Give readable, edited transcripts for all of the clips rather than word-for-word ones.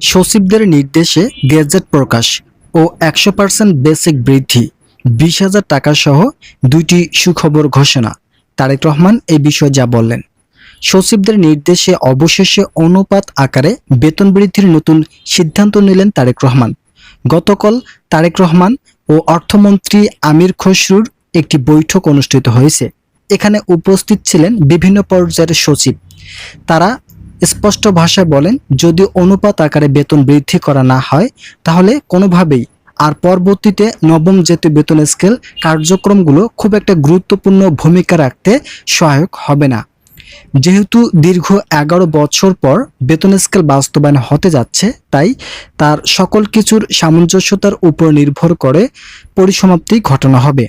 সচিবদের নির্দেশে গেজেট প্রকাশ ও ১০০% বেসিক বৃদ্ধি, ২০,০০০ টাকা সহ ২টি সুখবর ঘোষণা। তারেক রহমান এই বিষয়ে যা বললেন। সচিবদের নির্দেশে অবশেষে অনুপাত আকারে বেতন বৃদ্ধির নতুন সিদ্ধান্ত নিলেন তারেক রহমান। গতকাল তারেক রহমান ও অর্থমন্ত্রী আমির খসরুর একটি বৈঠক অনুষ্ঠিত হয়েছে। এখানে উপস্থিত ছিলেন বিভিন্ন পর্যায়ের সচিব। তারা স্পষ্ট ভাষায় বলেন, যদি অনুপাত আকারে বেতন বৃদ্ধি করা না হয় তাহলে কোনোভাবেই আর পরবর্তীতে নবম জাতীয় বেতন স্কেল কার্যক্রমগুলো খুব একটা গুরুত্বপূর্ণ ভূমিকা রাখতে সহায়ক হবে না। যেহেতু দীর্ঘ ১১ বছর পর বেতন স্কেল বাস্তবায়ন হতে যাচ্ছে, তাই তার সকল কিছুর সামঞ্জস্যতার উপর নির্ভর করে পরিসমাপ্তি ঘটানো হবে।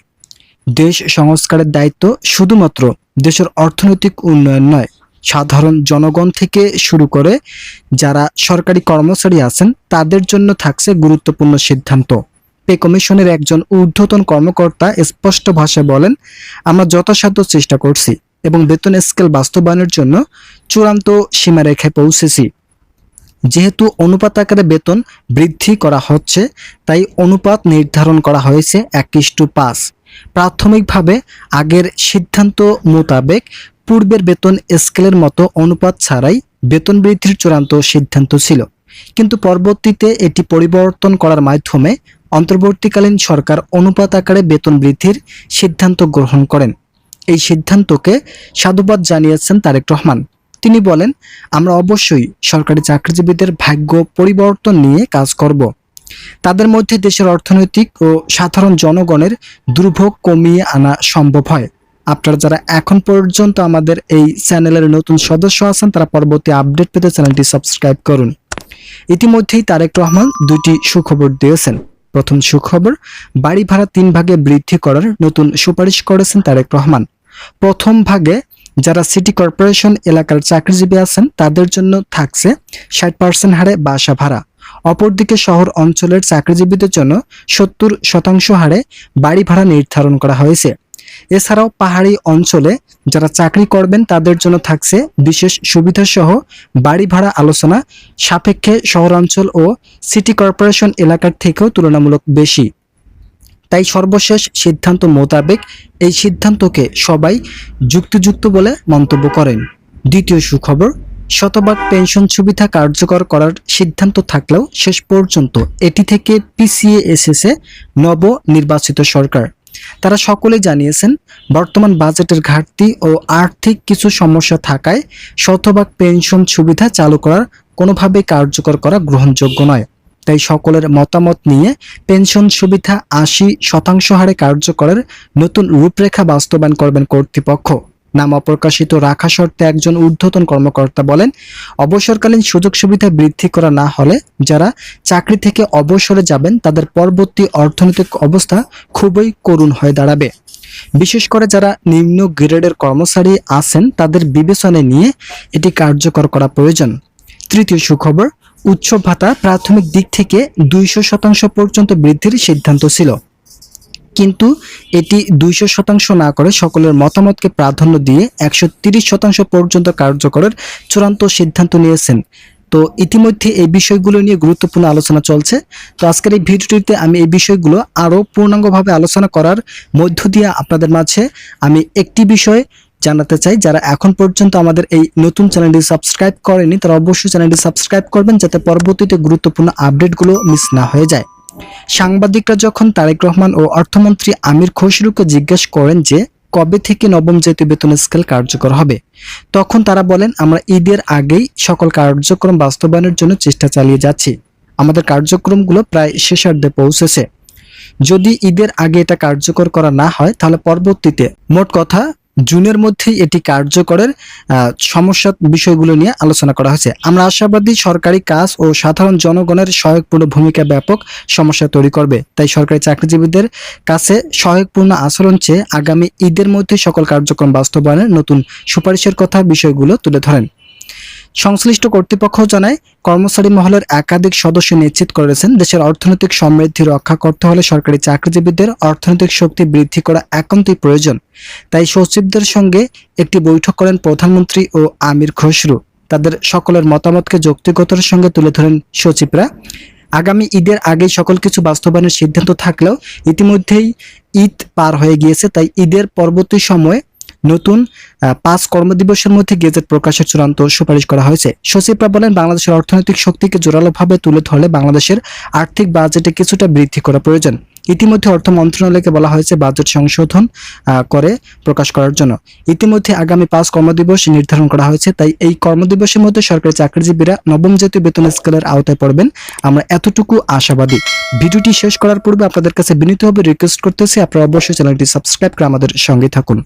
দেশ সংস্কারের দায়িত্ব শুধুমাত্র দেশের অর্থনৈতিক উন্নয়ন নয়, সাধারণ জনগণ থেকে শুরু করে যারা সরকারি কর্মচারী আছেন তাদের জন্য থাকছে গুরুত্বপূর্ণ সিদ্ধান্ত। পে কমিশনের একজন ঊর্ধ্বতন কর্মকর্তা স্পষ্ট ভাষায় বলেন, আমরা যথাসাধ্য চেষ্টা করছি এবং বেতন স্কেল বাস্তবায়নের জন্য চূড়ান্ত সীমারেখায় পৌঁছেছি। যেহেতু অনুপাত আকারে বেতন বৃদ্ধি করা হচ্ছে, তাই অনুপাত নির্ধারণ করা হয়েছে ১:৫। প্রাথমিকভাবে আগের সিদ্ধান্ত মোতাবেক পূর্বের বেতন স্কেলের মতো অনুপাত ছাড়াই বেতন বৃদ্ধির চূড়ান্ত সিদ্ধান্ত ছিল, কিন্তু পরবর্তীতে এটি পরিবর্তন করার মাধ্যমে অন্তর্বর্তীকালীন সরকার অনুপাত আকারে বেতন বৃদ্ধির সিদ্ধান্ত গ্রহণ করেন। এই সিদ্ধান্তকে সাধুবাদ জানিয়েছেন তারেক রহমান। তিনি বলেন, আমরা অবশ্যই সরকারি চাকরিজীবীদের ভাগ্য পরিবর্তন নিয়ে কাজ করব। তাদের মধ্যে দেশের অর্থনৈতিক ও সাধারণ জনগণের দুর্ভোগ কমিয়ে আনা সম্ভব হয়। আপনারা যারা এখন পর্যন্ত আমাদের এই চ্যানেলের নতুন সদস্য আছেন, তারা পরবর্তী আপডেট পেতে চ্যানেলটি সাবস্ক্রাইব করুন। ইতিমধ্যেই তারেক রহমান দুটি সুখবর দিয়েছেন। প্রথম সুখবর, বাড়ি ভাড়া ৩ ভাগে বৃদ্ধি করার নতুন সুপারিশ করেছেন তারেক রহমান। প্রথম ভাগে যারা সিটি কর্পোরেশন এলাকার চাকরিজীবী আছেন তাদের জন্য থাকছে ৬০% হারে বাসা ভাড়া। অপরদিকে শহর অঞ্চলের চাকরিজীবীদের জন্য ৭০% হারে বাড়ি ভাড়া নির্ধারণ করা হয়েছে। এছাড়াও পাহাড়ি অঞ্চলে যারা চাকরি করবেন তাদের জন্য থাকছে বিশেষ সুবিধা সহ বাড়ি ভাড়া আলোচনা সাপেক্ষে শহরাঞ্চল ও সিটি কর্পোরেশন এলাকার থেকেও তুলনামূলক বেশি। তাই সর্বশেষ সিদ্ধান্ত মোতাবেক এই সিদ্ধান্তকে সবাই যুক্তিযুক্ত বলে মন্তব্য করেন। দ্বিতীয় সুখবর, শতভাগ পেনশন সুবিধা কার্যকর করার সিদ্ধান্ত থাকলেও শেষ পর্যন্ত এটি থেকে পিছিয়ে এসেছে নবনির্বাচিত সরকার। তারা সকলেই জানিয়েছেন, বর্তমান বাজেটের ঘাটতি ও আর্থিক কিছু সমস্যা থাকায় শতভাগ পেনশন সুবিধা চালু করার কোনোভাবেই কার্যকর করা গ্রহণযোগ্য নয়। তাই সকলের মতামত নিয়ে পেনশন সুবিধা ৮০% হারে কার্যকরের নতুন রূপরেখা বাস্তবায়ন করবেন কর্তৃপক্ষ। নাম অপ্রকাশিত রাখা শর্তে একজন ঊর্ধ্বতন কর্মকর্তা বলেন, অবসরকালীন সুযোগ সুবিধা বৃদ্ধি করা না হলে যারা চাকরি থেকে অবসরে যাবেন তাদের পরবর্তী অর্থনৈতিক অবস্থা খুবই করুণ হয়ে দাঁড়াবে। বিশেষ করে যারা নিম্ন গ্রেডের কর্মচারী আছেন তাদের বিবেচনায় নিয়ে এটি কার্যকর করা প্রয়োজন। তৃতীয় সুখবর, উৎসব ভাতা প্রাথমিক দিক থেকে ২০০% পর্যন্ত বৃদ্ধির সিদ্ধান্ত ছিল, কিন্তু এটি ২০০% না করে সকলের মতামতকে প্রাধান্য দিয়ে ১৩০% পর্যন্ত কার্যকরের চূড়ান্ত সিদ্ধান্ত নিয়েছেন। তো ইতিমধ্যে এই বিষয়গুলো নিয়ে গুরুত্বপূর্ণ আলোচনা চলছে। তো আজকের এই ভিডিওটিতে আমি এই বিষয়গুলো আরও পূর্ণাঙ্গভাবে আলোচনা করার মধ্য দিয়ে আপনাদের মাঝে আমি একটি বিষয় জানাতে চাই, যারা এখন পর্যন্ত আমাদের এই নতুন চ্যানেলটি সাবস্ক্রাইব করেনি তারা অবশ্যই চ্যানেলটি সাবস্ক্রাইব করবেন, যাতে পরবর্তীতে গুরুত্বপূর্ণ আপডেটগুলো মিস না হয়ে যায়। সাংবাদিকরা যখন তারেক রহমান ও অর্থমন্ত্রী আমির খসরুকে জিজ্ঞেস করেন যে কবে থেকে নবম জাতীয় বেতন স্কেল কার্যকর হবে, তখন তারা বলেন, আমরা ঈদের আগেই সকল কার্যক্রম বাস্তবায়নের জন্য চেষ্টা চালিয়ে যাচ্ছি। আমাদের কার্যক্রমগুলো প্রায় শেষার্ধে পৌঁছেছে। যদি ঈদের আগে এটা কার্যকর করা না হয় তাহলে পরবর্তীতে মোট কথা জুনের মধ্যেই এটি কার্যকরের সমস্যা বিষয়গুলো নিয়ে আলোচনা করা হয়েছে। আমরা আশাবাদী সরকারি কাজ ও সাধারণ জনগণের সহায়কপূর্ণ ভূমিকা ব্যাপক সমস্যা তৈরি করবে। তাই সরকারি চাকরিজীবীদের কাছে সহায়কপূর্ণ আচরণ চেয়ে আগামী ঈদের মধ্যে সকল কার্যক্রম বাস্তবায়নের নতুন সুপারিশের কথা বিষয়গুলো তুলে ধরেন। সংশ্লিষ্ট কর্তৃপক্ষ জানায়, কর্মচারী মহলের একাধিক সদস্য নিশ্চিত করেছেন দেশের অর্থনৈতিক সমৃদ্ধি রক্ষা করতে হলে সরকারি চাকরিজীবীদের অর্থনৈতিক শক্তি বৃদ্ধি করা একান্তই প্রয়োজন। তাই সচিবদের সঙ্গে একটি বৈঠক করেন প্রধানমন্ত্রী ও আমির খসরু। তাদের সকলের মতামতকে যৌক্তিকতার সঙ্গে তুলে ধরেন সচিবরা। আগামী ঈদের আগেই সকল কিছু বাস্তবায়নের সিদ্ধান্ত থাকলেও ইতিমধ্যেই ঈদ পার হয়ে গিয়েছে, তাই ঈদের পরবর্তী সময়ে নতুন 5 কর্মদিবসের মধ্যে গেজেট প্রকাশের চূড়ান্ত সুপারিশ করা হয়েছে। সচিবরা বলেন, বাংলাদেশের অর্থনৈতিক শক্তিকে জোরালোভাবে তুলে ধরলে বাংলাদেশের আর্থিক বাজেটে কিছুটা বৃদ্ধি করা প্রয়োজন। ইতিমধ্যে অর্থ মন্ত্রণালয়কে বলা হয়েছে বাজেট সংশোধন করে প্রকাশ করার জন্য। ইতিমধ্যে আগামী 5 কর্মদিবস নির্ধারণ করা হয়েছে, তাই এই কর্মদিবসের মধ্যে সরকারি চাকরিজীবীরা নবম জাতীয় বেতন স্কেলের আওতায় পড়বেন, আমরা এতটুকু আশাবাদী। ভিডিওটি শেষ করার পূর্বে আপনাদের কাছে বিনীতভাবে রিকোয়েস্ট করতেছি, আপনারা অবশ্যই চ্যানেলটি সাবস্ক্রাইব করে আমাদের সঙ্গে থাকুন।